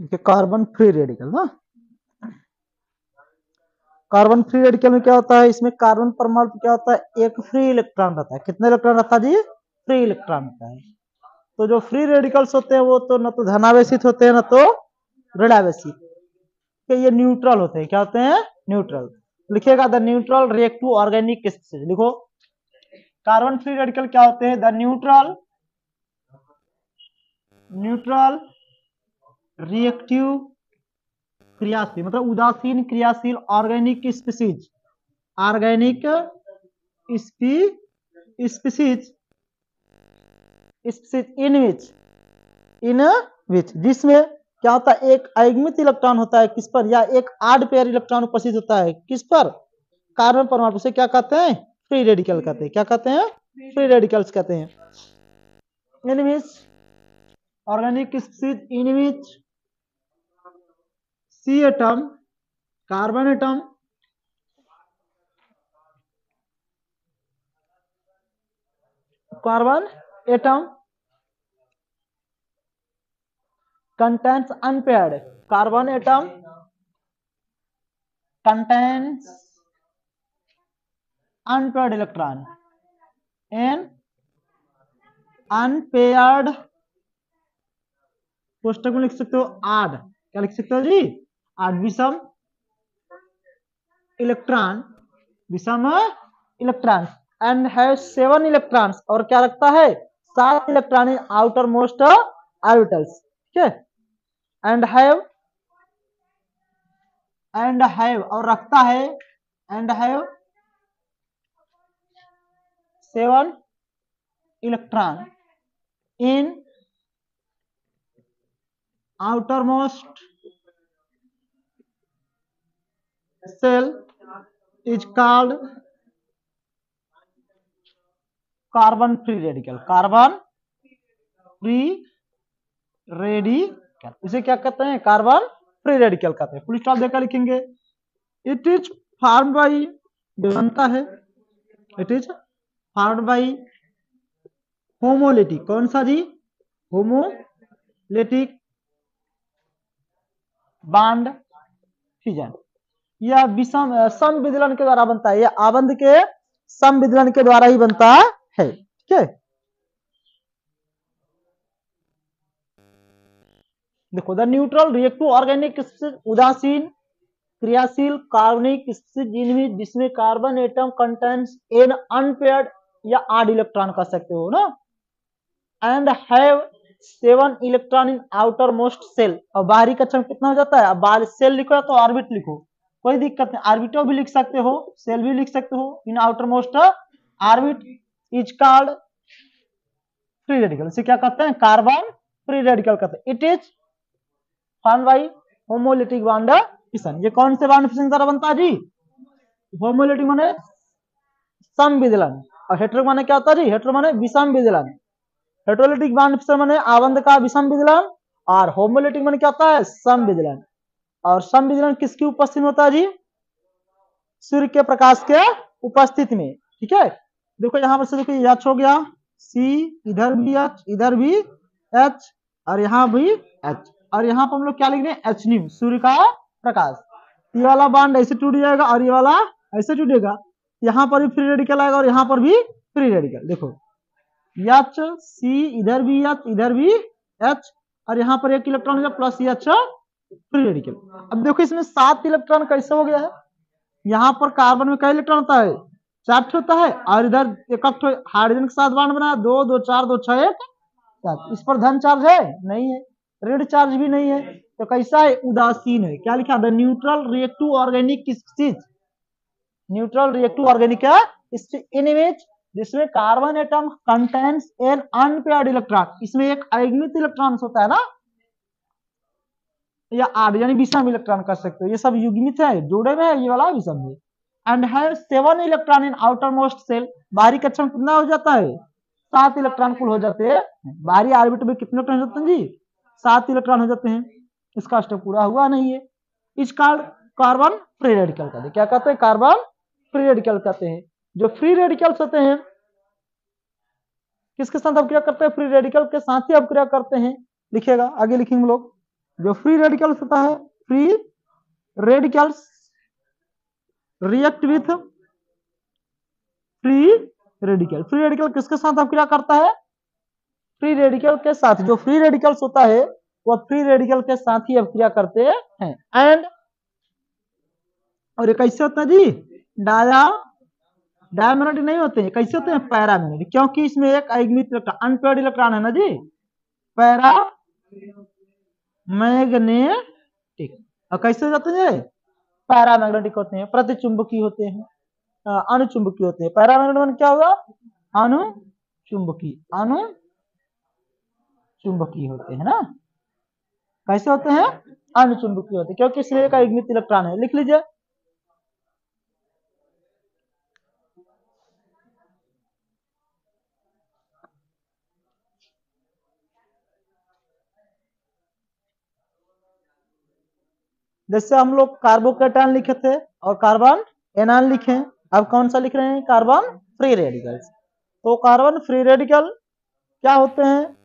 Carbon free radical ना। Carbon free radical में क्या होता है, इसमें कार्बन परमाणु क्या होता है, एक फ्री इलेक्ट्रॉन रहता है। कितने इलेक्ट्रॉन रहता है जी, फ्री इलेक्ट्रॉन रहता है। तो जो फ्री रेडिकल्स होते हैं वो तो न तो धनावेशित होते हैं न तो ऋणावेशित, ये न्यूट्रल होते हैं। क्या होते हैं, न्यूट्रल। लिखिएगा the neutral reactive organic species, लिखो कार्बन फ्री रेडिकल क्या होते हैं, द न्यूट्रल रिएक्टिव क्रियाशील, मतलब उदासीन क्रियाशील organic species, organic species in which जिसमें क्या होता है, एक अयुग्मित इलेक्ट्रॉन होता है किस पर, या एक आड पेयर इलेक्ट्रॉन उपस्थित होता है किस पर, कार्बन परमाणु से। क्या कहते हैं, फ्री रेडिकल कहते हैं। क्या कहते हैं, फ्री रेडिकल्स कहते हैं। In which organic species in which C atom, carbon atom contains unpaired, carbon atom contains unpaired electron and unpaired, पुस्तक में लिख सकते हो आड, क्या लिख सकते हो जी, आड विषम इलेक्ट्रॉन एंड हैव 7 इलेक्ट्रॉन्स, और क्या रखता है, 7 electron in outer most orbitals. ठीक है, एंड हैव और रखता है, and have 7 electron in outermost cell is called carbon free radical, carbon free radical. इसे क्या कहते हैं, कार्बन फ्री रेडिकल कहते हैं। फुल स्टॉप देकर लिखेंगे। इट इज फॉर्म्ड बाई, बनता है, it is formed by homolytic, कौन सा जी, होमोलिटिक बॉन्ड फिजन, यह विषम समविदलन के द्वारा बनता है, यह आबंध के समविदलन के द्वारा ही बनता है। ठीक है, देखो द न्यूट्रल रिएक्टिव ऑर्गेनिक उदासीन क्रियाशील कार्बनिक स्पीसीज जिसमें carbon atom contains an unpaired या आड इलेक्ट्रॉन कह सकते हो ना, and have 7 electron in outermost shell, और बाहरी कक्षा में कितना हो जाता है, अब बाहर सेल लिखो या तो ऑर्बिट लिखो, कोई दिक्कत नहीं, ऑर्बिटो भी लिख सकते हो, सेल भी लिख सकते हो। इन outer most orbit is called free radical, इसे क्या कहते हैं, कार्बन फ्री रेडिकल कहते हैं। It is formed by homolytic bond fission, ये कौन से बॉन्ड फिशन द्वारा बनता है जी, होमोलिटिक माने समविदलन, और हेटेरो माने क्या होता है जी, हेटेरो माने विषम विदलन। हेटेरोलिटिक बॉन्ड फिशन माने आबंध का विषम विदलन, और होमोलिटिक माने क्या होता है, समविदलन। और समविदलन किसकी उपस्थिति में होता है जी, सूर्य के प्रकाश के उपस्थिति में। ठीक है, देखो यहां पर से देखो एच हो गया, सी इधर भी एच, इधर भी एच, और यहाँ भी एच, और यहाँ पर हम लोग क्या लिख रहे हैं, एच न्यू, सूर्य का प्रकाश। ये वाला बॉन्ड ऐसे टूट जाएगा और ये वाला ऐसे टूटेगा, यहाँ पर भी फ्री रेडिकल आएगा और यहाँ पर भी फ्री रेडिकल। देखो एच सी, इधर भी एच, इधर भी एच, और यहाँ पर एक इलेक्ट्रॉन हो गया प्लस एच फ्री रेडिकल। अब देखो इसमें 7 इलेक्ट्रॉन कैसे हो गया है, यहाँ पर कार्बन में कई इलेक्ट्रॉन होता है, 4 होता है, और इधर एक हाइड्रोजन के साथ बॉन्ड बनाया, 2 2 4 2 6 1 7, इस पर धन चार्ज है नहीं है, ऋण चार्ज भी नहीं है, तो कैसा है, उदासीन है। क्या लिखा, the neutral reactive organic species, neutral reactive organic image जिसमें carbon atom contains an unpaired electron, इसमें एक अयुग्मित इलेक्ट्रॉन होता है ना, या आड यानी विषम इलेक्ट्रॉन कर सकते हो, ये सब युग्मित है, जोड़े में है, ये वाला विषम है। And have 7 electron in outermost shell, बाहरी कक्षा में कितना हो जाता है, 7 इलेक्ट्रॉन कुल हो जाते हैं। बाहरी ऑर्बिट में कितने इलेक्ट्रॉन हो जाते हैं जी, 7 इलेक्ट्रॉन हो जाते हैं। इसका स्टेप पूरा हुआ नहीं है, इस कार्बन फ्री रेडिकल कहते हैं। क्या कहते हैं, कार्बन फ्री रेडिकल कहते हैं। जो फ्री रेडिकल्स होते हैं किसके साथ अपक्रिया करते हैं, फ्री रेडिकल के साथ ही अपक्रिया करते हैं। लिखिएगा, आगे लिखेंगे लोग, जो फ्री रेडिकल्स होता है, free radicals react with free radical. Free radical किसके साथ अभिक्रिया करता है? फ्री रेडिकल के साथ। जो फ्री रेडिकल्स होता है वह फ्री रेडिकल के साथ ही अभिक्रिया करते हैं। एंड और ये कैसे होता है जी? डायमैग्नेटिक नहीं होते हैं, कैसे होते हैं? पैरामैग्नेटिक, क्योंकि इसमें एक आयुग्मित इलेक्ट्रॉन, अनपेयर्ड इलेक्ट्रॉन है ना जी, पैरा मैग्नेटिक। और कैसे हो जाते हैं? पैरामैग्नेटिक होते हैं, प्रतिचुंबकीय होते हैं, अनुचुंबकीय होते हैं। पैरामैग्नेटिक क्या होगा? अनुचुंबकीय, अनुचुंबकीय होते हैं ना। कैसे होते हैं? अनुचुंबकीय होते हैं, क्योंकि इसमें एक आयुग्मित इलेक्ट्रॉन है। लिख लीजिए। जैसे हम लोग कार्बोकेटायन लिखे थे और कार्बन एनायन लिखे, अब कौन सा लिख रहे हैं? Carbon free radicals. तो कार्बन फ्री रेडिकल क्या होते हैं?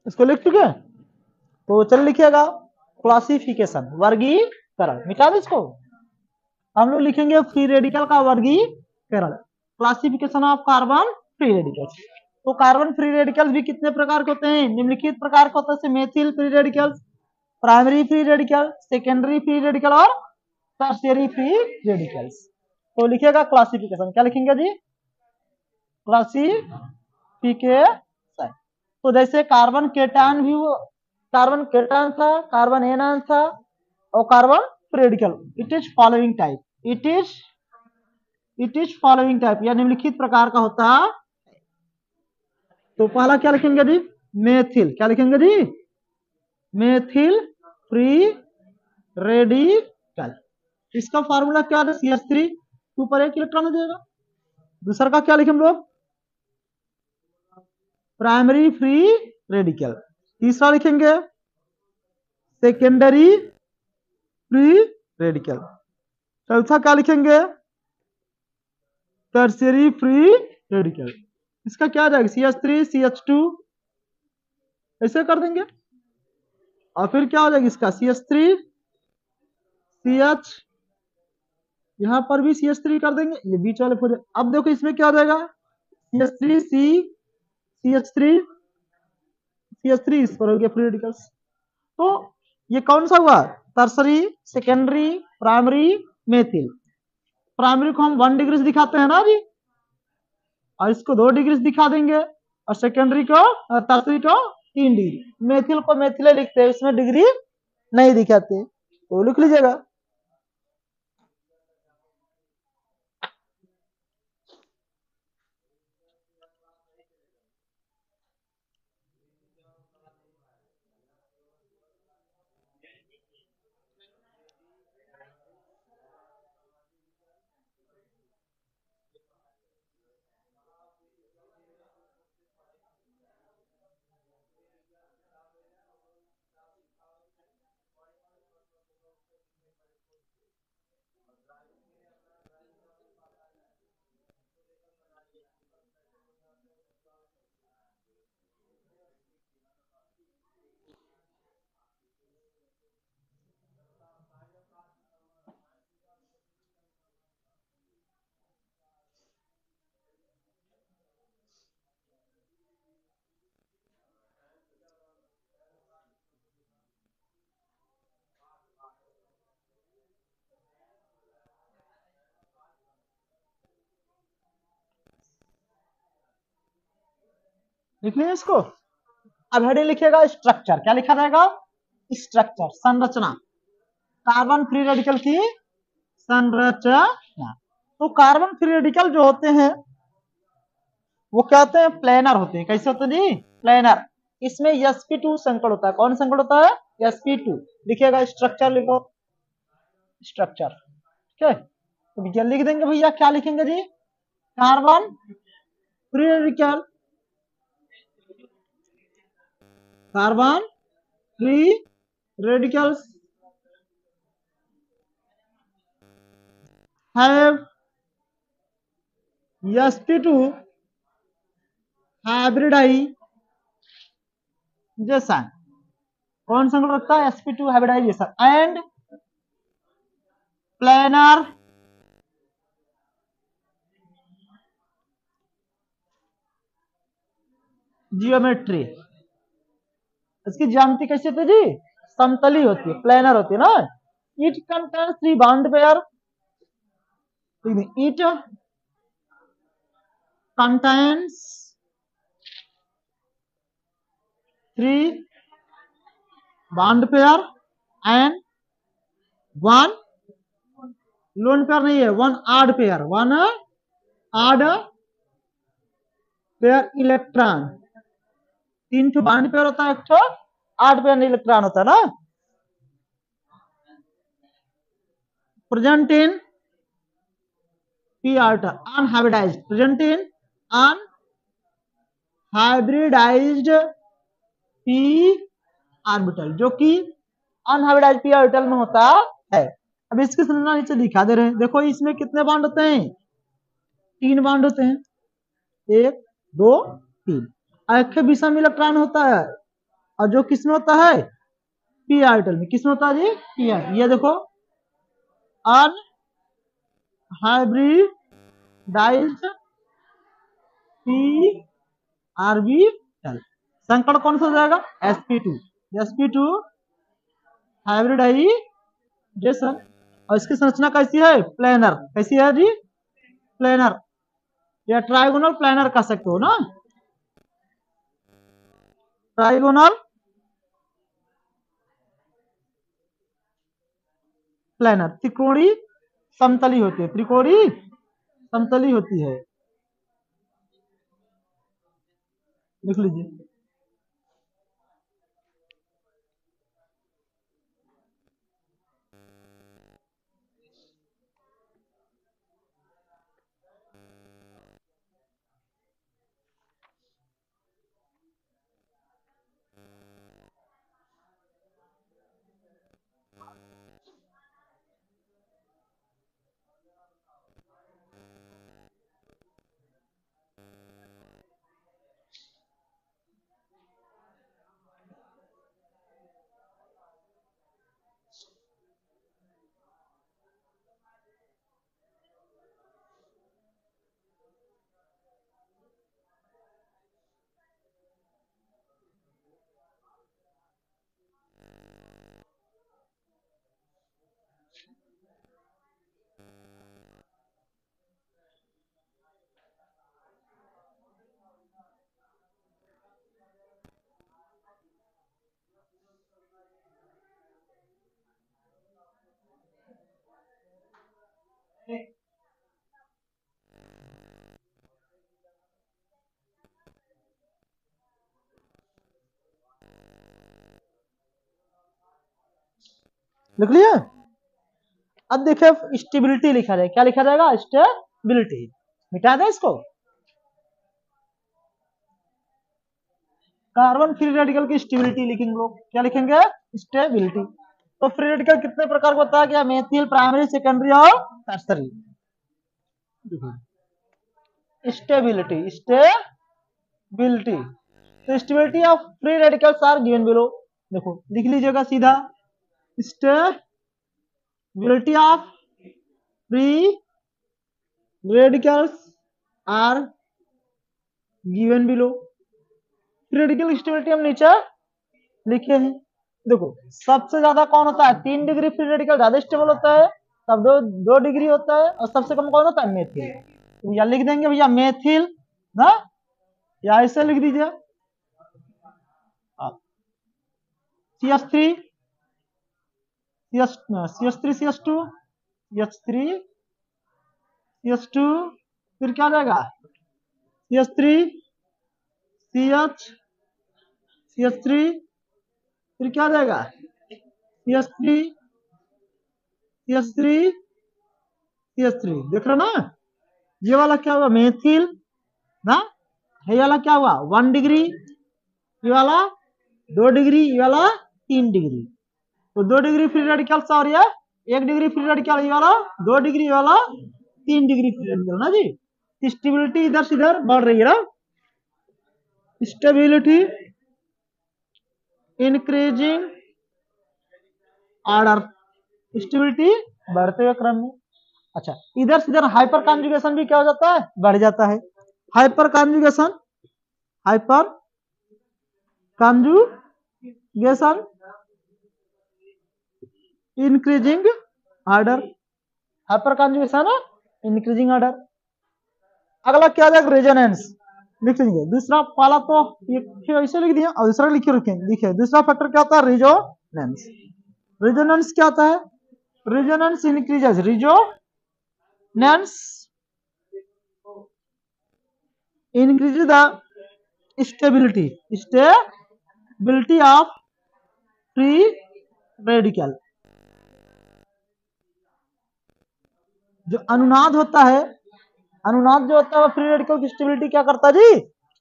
इसको लिख चुके? तो चल लिखिएगा। क्लासिफिकेशन, वर्गीकरण, मिटा दो इसको। हम लोग लिखेंगे फ्री रेडिकल का वर्गीकरण, classification of carbon free radicals. तो कार्बन फ्री रेडिकल्स भी कितने प्रकार के होते हैं? निम्नलिखित प्रकार के होते हैं: methyl free radicals, primary free radical, secondary free radical और टर्शियरी फ्री रेडिकल्स। तो लिखिएगा क्लासिफिकेशन, क्या लिखेंगे जी? क्लासिफिकेशन। तो जैसे कार्बन केटायन भी, वो कार्बन केटायन था, कार्बन एनायन था और carbon radical. It is following type, it is following type, या निम्नलिखित प्रकार का होता है। तो पहला क्या लिखेंगे जी? मेथिल। क्या लिखेंगे जी? Methyl free radical. इसका फार्मूला क्या है? CH3 ऊपर एक इलेक्ट्रॉन हो जाएगा। दूसरा का क्या लिखे हम लोग? Primary free radical. तीसरा लिखेंगे सेकेंडरी फ्री रेडिकल। चौथा क्या लिखेंगे? Tertiary free radical. इसका क्या आ जाएगा? CH3 CH2 ऐसे कर देंगे। और फिर क्या हो जाएगा इसका? CH3 CH, यहां पर भी CH3 कर देंगे, ये बीच वाले फोर। अब देखो इसमें क्या हो जाएगा? CH3 CH3 CH3 इस पर हो गया फ्री रेडिकल्स। तो ये कौन सा हुआ? Tertiary, secondary, primary, methyl. Primary को हम 1 डिग्री से दिखाते हैं ना जी, और इसको 2 डिग्री से दिखा देंगे, और सेकेंडरी को, टर्सरी को 3 डिग्री। मेथिल को मेथिले लिखते हैं, इसमें डिग्री नहीं दिखाते, तो लिख लीजिएगा। लिख लिया इसको। अब हेडिंग लिखिएगा स्ट्रक्चर। क्या लिखा जाएगा? स्ट्रक्चर, संरचना, कार्बन फ्री रेडिकल की संरचना। तो कार्बन फ्री रेडिकल जो होते हैं वो क्या होते हैं? प्लेनर होते हैं। कैसे होते हैं जी? प्लेनर। इसमें sp2 संकड़ होता है। कौन संकड़ होता है? sp2। लिखिएगा स्ट्रक्चर, लिखो स्ट्रक्चर, ठीक है। तो भैया लिख देंगे भैया, क्या लिखेंगे जी? Carbon free radical, carbon free radicals have sp2 hybridization। कौन संकट रखता है? sp2 hybridization and planar geometry. इसकी ज्यामिति कैसी होती है जी? समतली होती है, प्लेनर होती है ना। It contains 3 bond pair, it contains 3 bond pair and 1 lone pair नहीं है, 1 odd pair, 1 odd pair electron. 3 ठो बॉन्ड पेयर होता है, एक ठो ऑड पेयर इलेक्ट्रॉन होता है ना। Present in p orbital unhybridized, present in unhybridised p orbital, जो कि अनहाइब्रिडाइज्ड p ऑर्बिटल में होता है। अब इसकी संरचना नीचे दिखा दे रहे हैं। देखो इसमें कितने बॉन्ड होते हैं? 3 बॉन्ड होते हैं, 1 2 3। एक विषम इलेक्ट्रॉन होता है, और जो किसमें होता है? p ऑर्बिटल में। किसमें होता है जी? p orbital. ये देखो अनहाइब्रिडाइज्ड p ऑर्बिटल। संकड़ कौन सा हो जाएगा? sp2। sp2 hybridisation. और इसकी संरचना कैसी है? प्लेनर। कैसी है जी? प्लेनर या ट्राइगोनल प्लेनर कह सकते हो ना, ट्राइगोनल प्लेनर। त्रिकोणी समतली होती है, त्रिकोणी समतली होती है। लिख लीजिए। लिख लिया। अब देखिए स्टेबिलिटी लिखा जाए, क्या लिखा जाएगा? स्टेबिलिटी। मिटा दे इसको। कार्बन फ्री रेडिकल की स्टेबिलिटी लिखेंगे लोग, क्या लिखेंगे? स्टेबिलिटी। तो फ्री रेडिकल कितने प्रकार का होता है? क्या मेथिल, प्राइमरी, सेकेंडरी और टर्सरी। Stability, stability. तो stability of free radicals are given below. देखो लिख लीजिएगा सीधा, stability of free radicals are given below. Free radical stability हम नीचे लिखे हैं। देखो सबसे ज्यादा कौन होता है? 3 डिग्री फ्री रेडिकल ज्यादा स्टेबल होता है, तब 2 डिग्री होता है, और सबसे कम कौन होता है? मेथिल। तो या लिख देंगे भैया मेथिल ना, या ऐसे लिख दीजिए CH3 CH3 CH2 CH3 CH2, फिर क्या आ जाएगा? CH3 CH CH3, फिर क्या आ जाएगा CH3, CH3, CH3, देख रहे हो ना। ये वाला क्या हुआ मेथिल ना, ये वाला क्या हुआ 1 डिग्री, ये वाला 2 डिग्री, ये वाला 3 डिग्री। तो 2 डिग्री फ्री रेडिकल और ये 1 डिग्री फ्री रेडिकल, ये वाला 2 डिग्री, ये वाला 3 डिग्री फ्री रेडिकल ना जी। स्टेबिलिटी इधर से इधर बढ़ रही है ना, स्टेबिलिटी इंक्रीजिंग ऑर्डर, स्टेबिलिटी बढ़ते हुए क्रम में। अच्छा, इधर से इधर हाइपर कॉन्जुगेशन भी क्या हो जाता है, बढ़ जाता है। Hyper conjugation, hyper conjugation increasing order, hyper conjugation increasing order. अगला क्या जाएगा रेजोनेंस, लिख लेंगे। दूसरा वाला तो ये ऐसे लिख दिया और दूसरा लिखे रखेंगे। देखिए दूसरा फैक्टर क्या होता है रेजोनेंस। रेजोनेंस क्या होता है, resonance increases, resonance increases the stability of free radical। जो अनुनाद होता है, अनुनाद जो होता है फ्री रेडिकल की स्टेबिलिटी क्या करता है जी,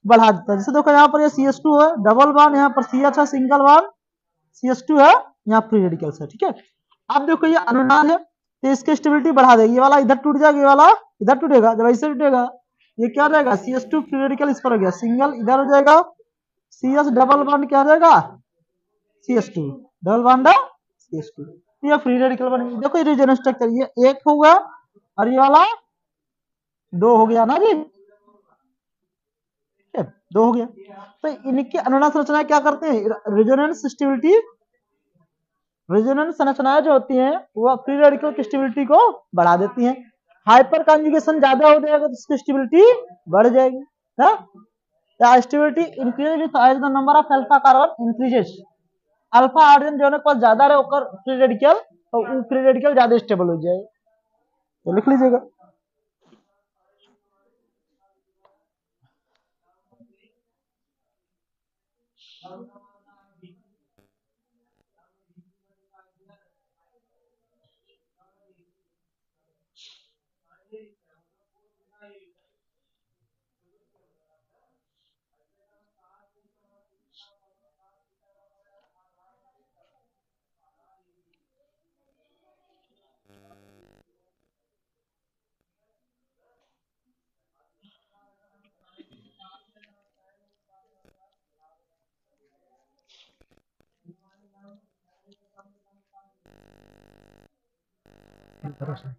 बढ़ा देता है। जैसे देखो यहाँ पर ये CH2 है डबल बॉन्ड, यहाँ पर CH है सिंगल बॉन्ड, CH2 है, यहाँ फ्री रेडिकल है, ठीक है। अब देखो ये अनुनाद है तो इसकी स्टेबिलिटी बढ़ा देगी, ये वाला इधर टूट जाएगा, ये वाला इधर टूटेगा, जब ऐसे टूटेगा ये क्या हो जाएगा CH2 फ्री रेडिकल इस पर हो गया, सिंगल इधर हो जाएगा, CS डबल बॉन्ड क्या हो जाएगा CH2 डबल बॉन्ड CH2, ये फ्री रेडिकल बनेगी। देखो ये रेजोनेंस स्ट्रक्चर, ये एक होगा और ये वाला 2 हो गया ना जी, 2 हो गया। तो इनकी अनुनाद संरचना क्या करते हैं, रेजोनेंस स्टेबिलिटी, रेजोनेंस संरचनाएं जो होती हैं वो फ्री रेडिकल की स्टेबिलिटी को बढ़ा देती हैं। हाइपर कॉन्जुगेशन ज्यादा हो जाएगा तो इसकी स्टेबिलिटी बढ़ जाएगी ना, या stability increase with as the number of alpha carbon increases. Alpha hydrogen जो के पास ज्यादा रहे ओकर फ्री रेडिकल, तो वो फ्री रेडिकल ज्यादा स्टेबल हो जाए, तो लिख लीजिएगा।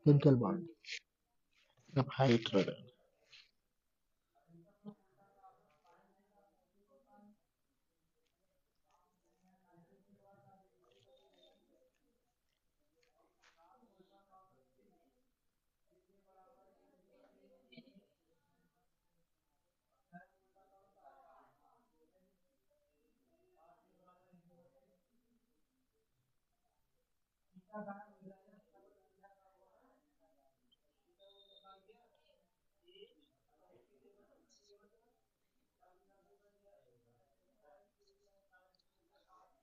केमिकल बॉन्ड अब हाइड्रोजन,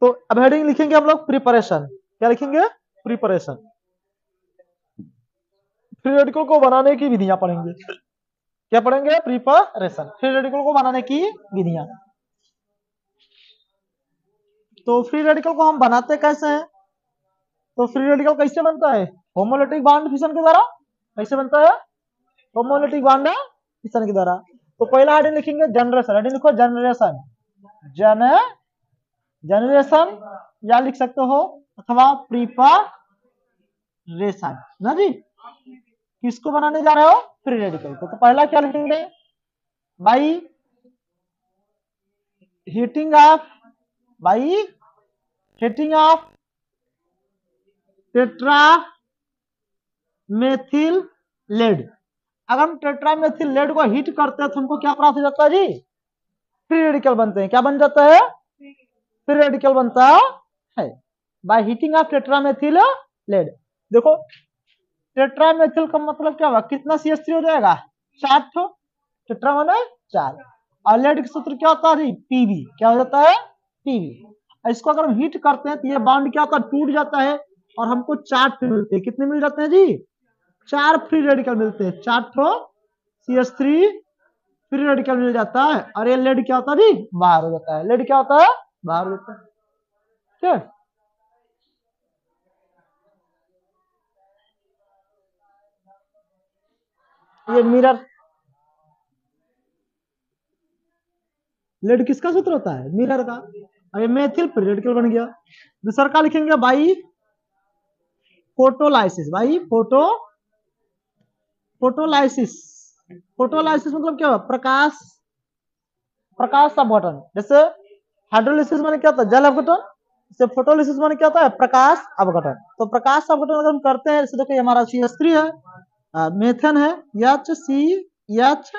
तो अब हेडिंग लिखेंगे हम लोग प्रिपरेशन, क्या लिखेंगे प्रिपरेशन, फ्री रेडिकल को बनाने की विधियां पढ़ेंगे। क्या पढ़ेंगे प्रिपरेशन, फ्री रेडिकल को बनाने की विधियां। तो फ्री रेडिकल को हम बनाते कैसे हैं, तो फ्री रेडिकल कैसे बनता है होमोलिटिक बॉन्ड फिशन के द्वारा, कैसे बनता है होमोलिटिक बॉन्ड फिशन के द्वारा। तो पहला हेडिंग लिखेंगे जनरेशन, हेडिंग लिखो जनरेशन, जनरेशन या लिख सकते हो अथवा प्रिपरेशन ना जी। किसको बनाने जा रहे हो फ्री रेडिकल को। तो पहला क्या लिखेंगे by heating of, by heating of tetramethyl lead. अगर हम टेट्रा मेथिल लेड को हीट करते हैं तो हमको क्या प्राप्त हो जाता है जी, फ्री रेडिकल बनते हैं। क्या बन जाता है फ्री रेडिकल बनता है by heating of tetramethyl lead. देखो टेट्रा मेथिल का मतलब क्या हुआ, कितना CH3 हो जाएगा 4 टेट्रा माने 4, और लेड का सूत्र क्या होता है PB, क्या हो जाता है टीवी। इसको अगर हम हिट करते हैं तो ये बॉन्ड क्या होता है, टूट जाता है और हमको 4 फ्री मिलते हैं। कितने मिल जाते हैं जी, 4 फ्री रेडिकल मिलते हैं, 4 ठो CH3 फ्री रेडिकल मिल जाता है। और ये लेड क्या होता है जी, बाहर हो जाता है। लेड क्या होता है, बाहर हो जाता है। ठीक है, ये मिरर, लेड किसका सूत्र होता है, मिरर का। और ये मेथिल फ्री रेडिकल बन गया। दूसरा का लिखेंगे भाई, फोटोलाइसिस। भाई फोटोलाइसिस, फोटोलाइसिस मतलब क्या हुआ, प्रकाश, प्रकाश अपघटन। जैसे हाइड्रोलिसिस माने क्या होता है, जल अपघटन। जैसे फोटोलिसिस माने क्या होता है, प्रकाश अपघटन। तो प्रकाश अपघटन अगर हम करते हैं, जैसे देखो हमारा CH3 है, मेथन है, H H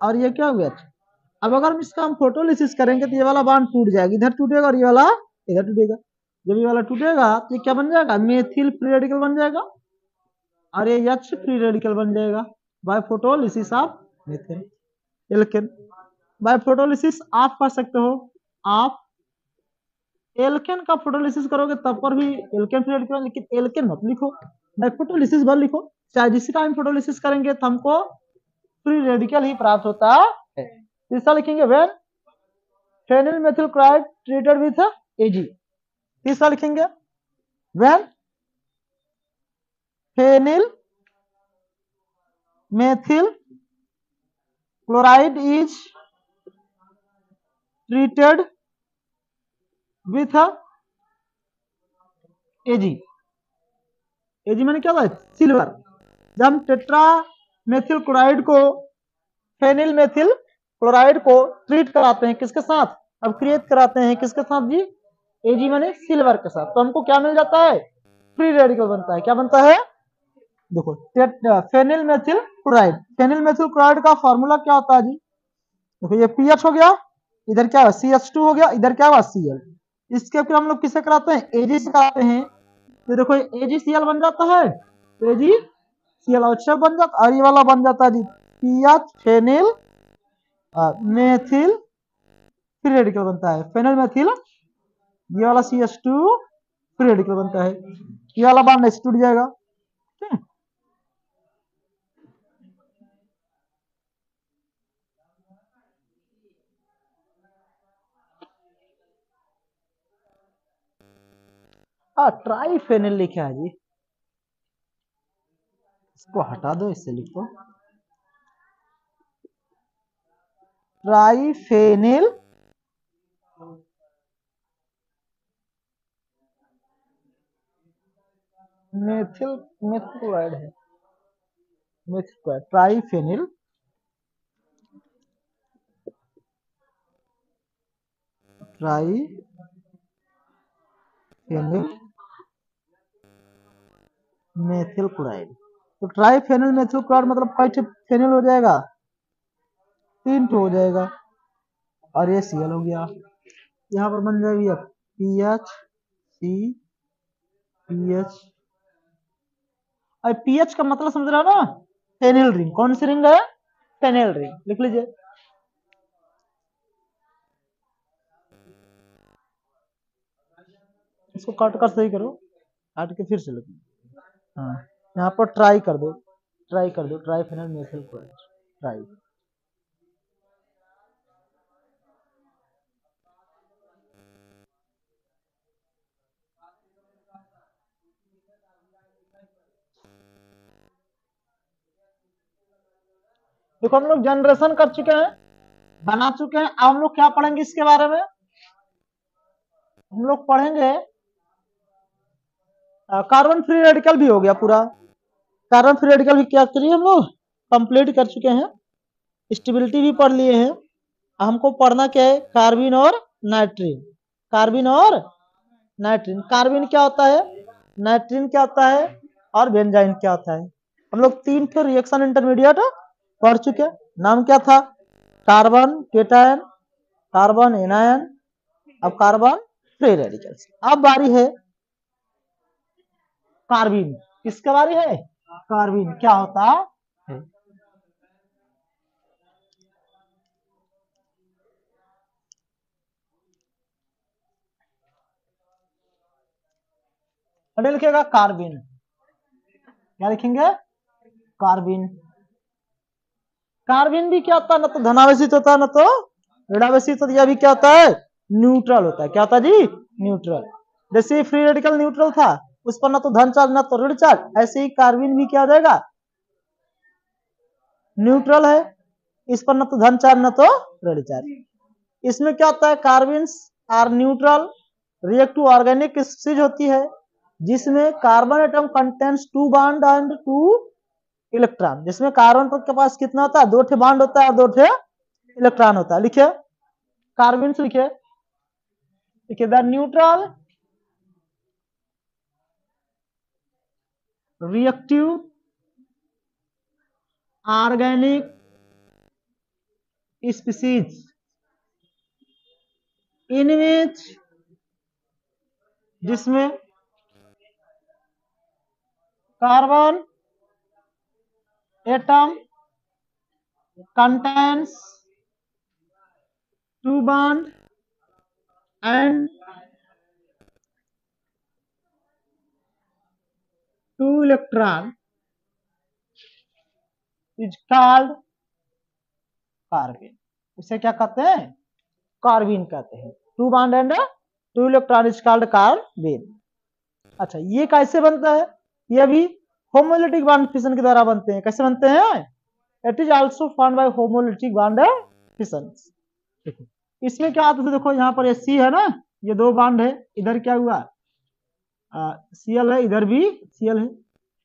और ये क्या हुआ, अब अगर हम इसका हम फोटोलिसिस करेंगे तो ये वाला बॉन्ड टूट जाएगा, इधर टूटेगा और ये वाला इधर टूटेगा। जब ये वाला टूटेगा तो ये क्या बन जाएगा, मेथिल फ्री रेडिकल बन जाएगा और ये H फ्री रेडिकल बन जाएगा by photolysis of methyl alkane. By photolysis आप कर सकते हो, आप एल्केन का फोटोलिसिस करोगे तब पर भी एल्केन फ्री रेडिकल, लेकिन एल्केन मत लिखो, बाय फोटोलिसिस भर लिखो। चाहे जिस टाइम फोटोलिसिस करेंगे तो हमको फ्री रेडिकल ही प्राप्त होता है। तीसरा लिखेंगे when phenyl methyl chloride treated with Ag। तीसरा लिखेंगे when phenyl methyl chloride is treated with Ag। Ag मैंने क्या होता है, सिल्वर। जब हम टेट्रा मेथिल क्लोराइड को, फेनिल मेथिल क्लोराइड को ट्रीट कराते हैं किसके साथ, अब क्रिएट कराते हैं किसके साथ जी, Ag माने सिल्वर के साथ, तो हमको क्या मिल जाता है, फ्री रेडिकल बनता है। क्या बनता है, देखो phenyl methyl chloride, phenyl methyl chloride का फॉर्मूला क्या होता है जी, देखो ये पीएच हो गया, इधर क्या है CH2 हो गया, इधर क्या हुआ Cl। इसके फिर हम लोग किसे कराते हैं, Ag से कराते हैं। तो देखो AgCl बन जाता है, AgCl अच्छा बन जाता, और ये वाला बन जाता है जी PH phenyl methyl free radical बनता है। फेनिल मेथिल, ये वाला CH2 फ्री रेडिकल बनता है, ये वाला बॉन्ड ऐसे टूट जाएगा। ट्राइफेनिल लिखा है जी, इसको हटा दो, इससे लिखो ट्राइफेनिल मेथिल, मेथिल क्लोराइड है, मेथिल क्लोराइड, ट्राइफेनिल ट्राइफेनिल मेथिल क्लोराइड। तो ट्राइफेनिल मेथिल क्लोराइड मतलब कई फेनिल हो जाएगा, 3 हो जाएगा, और ये Cl हो गया। यहाँ पर बन जाएगी अब PH C PH। और PH का मतलब समझ रहे हो ना, फेनिल रिंग। कौन सी रिंग है, फेनिल रिंग, लिख लीजिए। इसको काट कर सही करो, काट के फिर से लिखो। हाँ, यहाँ पर ट्राई कर दो, ट्राई कर दो, ट्राइफेनिल मेथिल क्लोराइड, ट्राई। देखो हम लोग जनरेशन कर चुके हैं, बना चुके हैं। अब हम लोग क्या पढ़ेंगे इसके बारे में, हम लोग पढ़ेंगे कार्बन फ्री रेडिकल भी हो गया पूरा, कार्बन फ्री रेडिकल भी क्या करिए हम लोग कंप्लीट कर चुके हैं, स्टेबिलिटी भी पढ़ लिए हैं। हमको पढ़ना क्या है, कार्बिन और नाइट्रीन, कार्बिन और नाइट्रीन। कार्बिन क्या होता है, नाइट्रीन क्या होता है, और बेंजाइन क्या होता है। हम लोग 3 ठो रिएक्शन इंटरमीडिएट पढ़ चुके हैं। नाम क्या था, कार्बन केटायन, कार्बन एनायन, अब कार्बन फ्री रेडिकल्स। अब बारी है कार्बिन, किसका बारी है, कार्बिन क्या होता है। पहले लिखेगा कार्बिन, क्या लिखेंगे? कार्बिन। कार्बिन भी क्या होता है, ना तो धनावेशित होता है ना तो ऋणावेशित होता है। यह भी क्या होता है? न्यूट्रल होता है। क्या होता है जी? न्यूट्रल। जैसे फ्री रेडिकल न्यूट्रल था, उस पर ना तो धन चार्ज ना तो ऋण चार्ज, ऐसे ही कार्बिन भी क्या हो जाएगा? न्यूट्रल है, इस पर ना तो धन चार्ज ना तो ऋण चार्ज। इसमें क्या होता है? Carbenes are neutral react to organic species होती है जिसमें carbon atom contains 2 bond and 2 electron. जिसमें कार्बन के पास कितना होता है? 2 ठे बॉन्ड होता है और 2 ठे इलेक्ट्रॉन होता है। लिखिए कार्बन से, लिखिए लिखिए the neutral reactive organic species in which, जिसमें carbon atom contains 2 bond and 2 electron is called carbene. उसे क्या कहते हैं? कार्बिन कहते हैं। 2 bond and 2 electron is called carbene. अच्छा, ये कैसे बनता है? ये भी होमोलिटिक बॉन्ड फिशन के द्वारा बनते हैं। कैसे बनते हैं? It is also formed by homolytic bond fission. इसमें क्या आता है? देखो यहाँ पर ये सी है ना, ये 2 बॉन्ड है, इधर क्या हुआ? सीएल है, इधर भी सीएल है।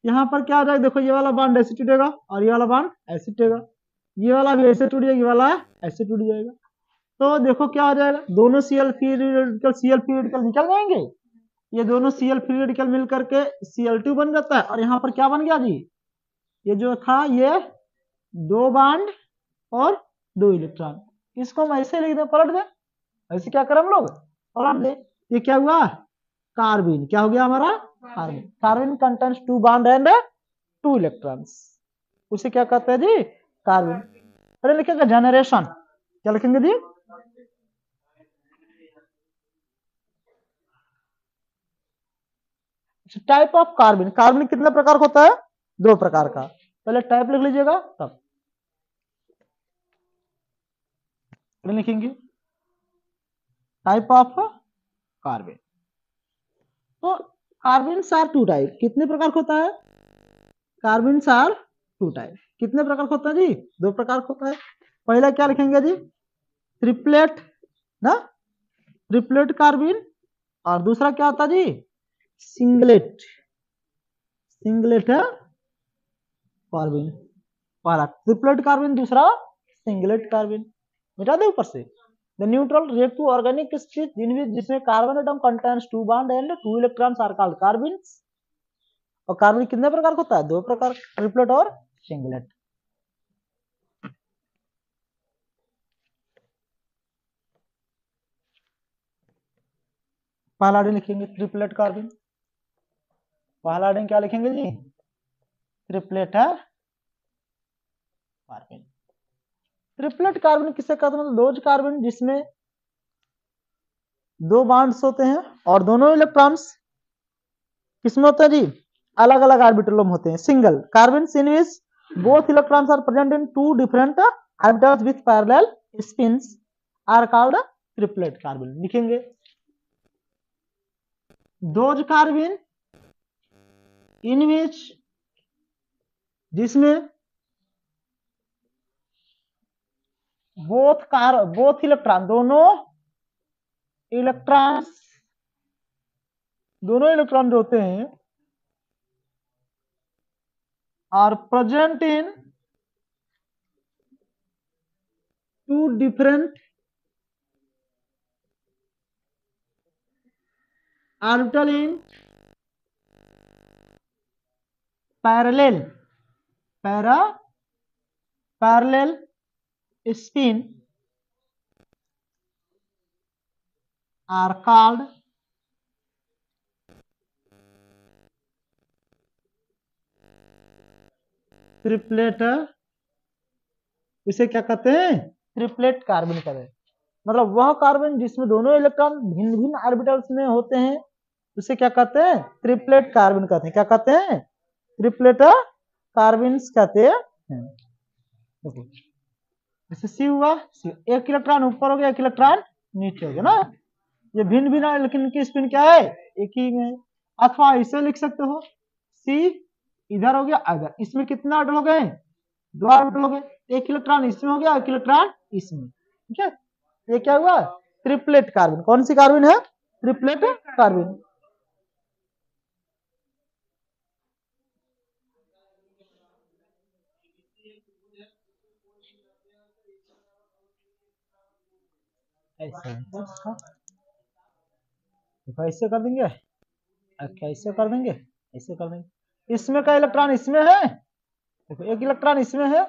यहाँ पर क्या आ जाएगा? देखो ये वाला बॉन्ड ऐसे टूटेगा और ये वाला बॉन्ड ऐसे टूटेगा, ये वाला भी ऐसे टूट जाएगा, ये वाला ऐसे टूट जाएगा। तो देखो क्या हो जाएगा? दोनों सीएल फ्री रेडिकल निकल जाएंगे। ये दोनों सीएल फ्री रेडिकल मिल करके Cl2 बन जाता है। और यहाँ पर क्या बन गया जी? ये जो था ये 2 बॉन्ड और 2 इलेक्ट्रॉन। इसको हम ऐसे लिख दे, पलट दे, ऐसे क्या करें हम लोग? पलट दे। ये क्या हुआ? कार्बिन। क्या हो गया हमारा? कार्बिन। कार्बिन कंटेन्स 2 बॉन्ड एंड 2 इलेक्ट्रॉन्स। उसे क्या कहते हैं जी? कार्बिन। अरे लिखेंगे जनरेशन, क्या लिखेंगे जी? Type of कार्बिन। कार्बिन कितने प्रकार का होता है? 2 प्रकार का। पहले टाइप लिख लीजिएगा, तब लिखेंगे टाइप ऑफ कार्बिन। तो कार्बिन आर 2 टाइप। कितने प्रकार का होता है? कार्बिन आर 2 टाइप। कितने प्रकार का होता है जी? 2 प्रकार का होता है। पहला क्या लिखेंगे जी? ट्रिपलेट ना, ट्रिपलेट कार्बिन। और दूसरा क्या होता है जी? सिंगलेट। सिंगलेट है कार्बिन। पहला ट्रिपलेट कार्बिन, दूसरा सिंगलेट कार्बिन। मिटा दे ऊपर से। The neutral react to organic species जिसमें carbon atom contains 2 bond and 2 electrons are called carbenes. और कार्बन कितने प्रकार का होता है? 2 प्रकार, ट्रिपलेट और सिंगलेट। पहला डी लिखेंगे ट्रिपलेट कार्बिन। पहला डी क्या लिखेंगे जी? ट्रिपलेट है कार्बिन। ट्रिपलेट कार्बन किसे कहते हैं? मतलब दोज कार्बन जिसमें 2 बॉन्ड्स होते हैं और दोनों इलेक्ट्रॉन्स किसमें होते हैं जी? अलग अलग ऑर्बिटलों में होते हैं। Single carbon in which both electrons are present in 2 different orbitals with parallel spins are called triplet carbon. लिखेंगे दोज कार्बन इन विच, जिसमें बोथ इलेक्ट्रॉन, दोनों इलेक्ट्रॉन जो होते हैं are present in 2 different orbital in parallel spin are called triplet. इसे क्या कहते हैं? ट्रिपलेट कार्बन कहते हैं। मतलब वह कार्बन जिसमें दोनों इलेक्ट्रॉन भिन्न भिन्न ऑर्बिटल्स में होते हैं उसे क्या कहते हैं? ट्रिपलेट कार्बन कहते हैं। क्या कहते हैं? ट्रिपलेट कार्बन कहते हैं। देखो जैसे सी हुआ, एक इलेक्ट्रॉन ऊपर हो गया, एक इलेक्ट्रॉन नीचे हो गया ना, ये भिन्न भिन्न है लेकिन इनकी स्पिन क्या है? एक ही में। अथवा इसे लिख सकते हो, सी इधर हो गया इधर, इसमें कितना ऑर्बिटल हो गए? 2 ऑर्बिटल हो गए, एक इलेक्ट्रॉन इसमें हो गया, एक इलेक्ट्रॉन इसमें। ठीक है, ये क्या हुआ? Triplet carbon. कौन सी कार्बन है? Triplet carbon. ऐसे कर देंगे, कैसे कर देंगे? ऐसे कर देंगे। इसमें का इलेक्ट्रॉन इसमें है, देखो एक इलेक्ट्रॉन इसमें है,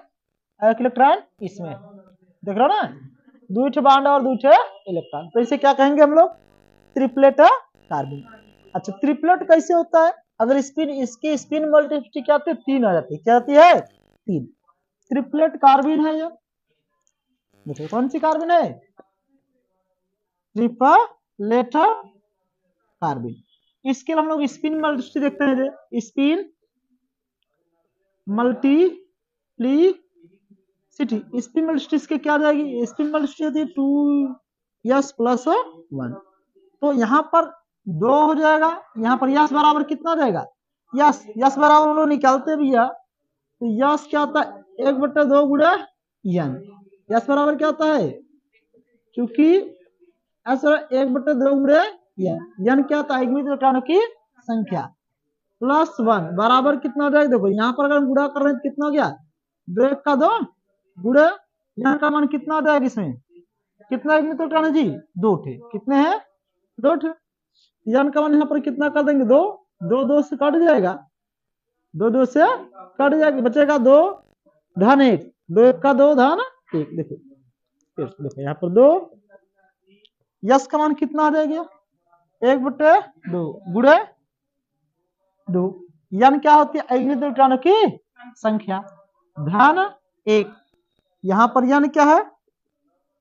एक इलेक्ट्रॉन इसमें, देख रहे हो ना, 2 बॉन्ड और 2 इलेक्ट्रॉन, तो इसे क्या कहेंगे हम लोग? Triplet carbon. अच्छा, ट्रिपलेट कैसे होता है? अगर स्पिन, इसकी स्पिन मल्टीप्लिसिटी क्या आती है? 3 आ जाती है। क्या आती है? 3। ट्रिपलेट कार्बन है ये। देखो कौन सी कार्बन है? Triplet carbon. इसके हम लोग स्पिन मल्टीप्लिसिटी देखते हैं, स्पिन मल्टीप्लिसिटी, स्पिन मल्टीप्लिसिटी इसके क्या जाएगी? स्पिन मल्टीप्लिसिटी होती है 2s + 1, तो यहाँ पर 2 हो जाएगा, यहाँ पर यस बराबर कितना हो जाएगा? यस बराबर हम लोग निकालते भैया, तो यस क्या होता है? 1/2 गुणा n। यस बराबर क्या होता है? क्योंकि एस 1/2 गुणा n क्या होता है? आयुग्मिक इलेक्ट्रॉनों की संख्या +1 बराबर कितना हो जाएगा? देखो यहाँ पर अगर हम गुणा कर रहे हैं तो कितना हो गया? 2 1 का 2 गुणा n का मान कितना हो जाएगा? इसमें कितना आयुग्मिक इलेक्ट्रॉन है जी? 2 थे। कितने हैं? 2 थे। n का मान यहाँ पर कितना कर देंगे? 2 2 2 से कट जाएगा, 2 2 से कट जाएगा, बचेगा 2 धन 1, 2 1 का 2 धन 1। देखो देखो यहाँ पर 2, यस का मान कितना आ जाएगा? 1/2 गुणे 2, n क्या होती है? आयुग्मिक इलेक्ट्रॉनों की संख्या धन 1। यहाँ पर n क्या है?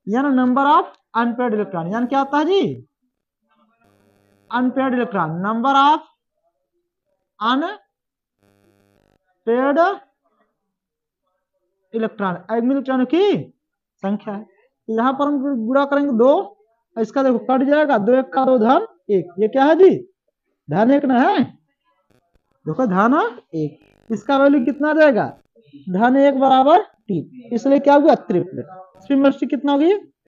n number of unpaired electron. n क्या होता है जी? Unpaired electron, number of unpaired electron, आयुग्मिक इलेक्ट्रॉनों की संख्या है। तो यहाँ पर हम गुणा करेंगे 2, इसका देखो कट जाएगा, 2 1 का 2 धन 1, ये क्या है जी? धन 1 ना है, देखो धन 1, इसका वैल्यू कितना आ जाएगा? धन 1 बराबर 3, इसलिए क्या हुआ? ट्रिपलेट। स्पिन मल्टीप्लिसिटी कितना होगी?